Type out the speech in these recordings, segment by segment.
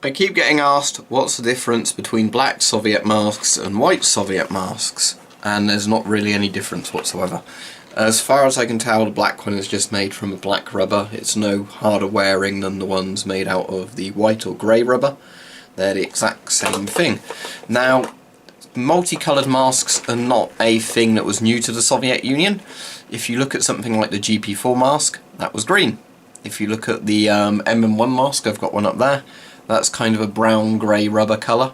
I keep getting asked what's the difference between black Soviet masks and white Soviet masks, and there's not really any difference whatsoever. As far as I can tell, the black one is just made from a black rubber. It's no harder wearing than the ones made out of the white or grey rubber. They're the exact same thing. Now, multicoloured masks are not a thing that was new to the Soviet Union. If you look at something like the GP4 mask, that was green. If you look at the MM1 mask, I've got one up there, that's kind of a brown-grey rubber colour.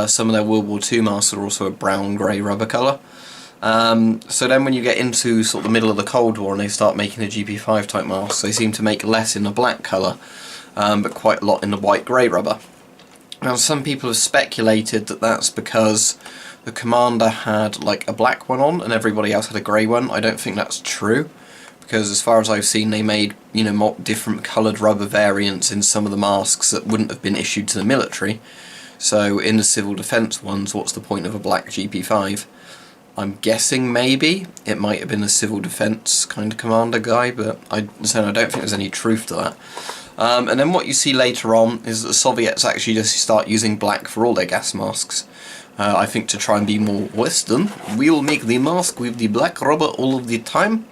Some of their World War II masks are also a brown-grey rubber colour. So then when you get into sort of the middle of the Cold War and they start making the GP5 type masks, they seem to make less in the black colour, but quite a lot in the white-grey rubber. Now some people have speculated that that's because the commander had like a black one on and everybody else had a grey one. I don't think that's true, because as far as I've seen they made, you know, different coloured rubber variants in some of the masks that wouldn't have been issued to the military. So in the civil defence ones, what's the point of a black GP5? I'm guessing maybe it might have been a civil defence kind of commander guy, but I don't think there's any truth to that. And then what you see later on is that the Soviets actually just start using black for all their gas masks. I think to try and be more Western, we'll make the mask with the black rubber all of the time.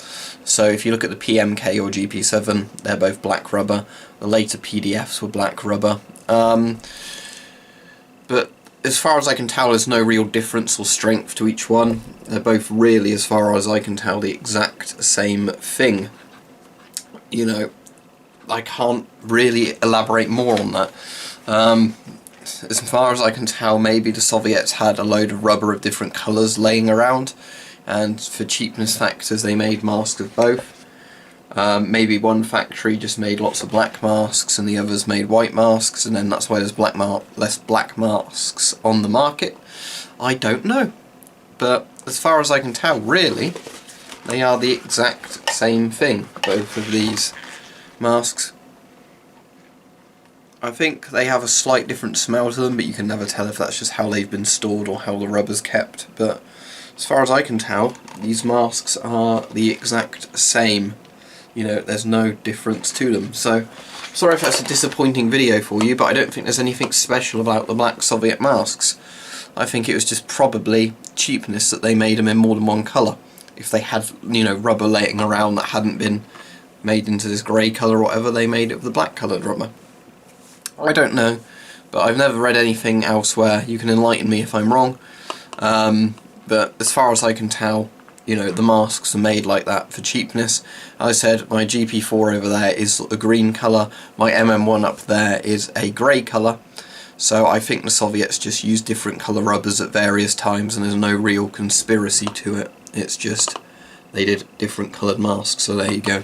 So if you look at the PMK or GP7, they're both black rubber. The later PDFs were black rubber. But as far as I can tell, there's no real difference or strength to each one. They're both really, as far as I can tell, the exact same thing. You know, I can't really elaborate more on that. As far as I can tell, maybe the Soviets had a load of rubber of different colours laying around, and for cheapness factors they made masks of both. Maybe one factory just made lots of black masks and the others made white masks, and then that's why there's less black masks on the market. I don't know. But as far as I can tell, really, they are the exact same thing, both of these masks. I think they have a slight different smell to them, but you can never tell if that's just how they've been stored or how the rubber's kept. But as far as I can tell, these masks are the exact same. You know, there's no difference to them. So, sorry if that's a disappointing video for you, but I don't think there's anything special about the black Soviet masks. I think it was just probably cheapness that they made them in more than one colour. If they had, you know, rubber laying around that hadn't been made into this grey colour or whatever, they made it with the black coloured rubber. I don't know, but I've never read anything elsewhere. You can enlighten me if I'm wrong. But as far as I can tell, you know, the masks are made like that for cheapness. As I said, my GP4 over there is a green colour, my MM1 up there is a grey colour. So I think the Soviets just used different colour rubbers at various times and there's no real conspiracy to it. It's just they did different coloured masks, so there you go.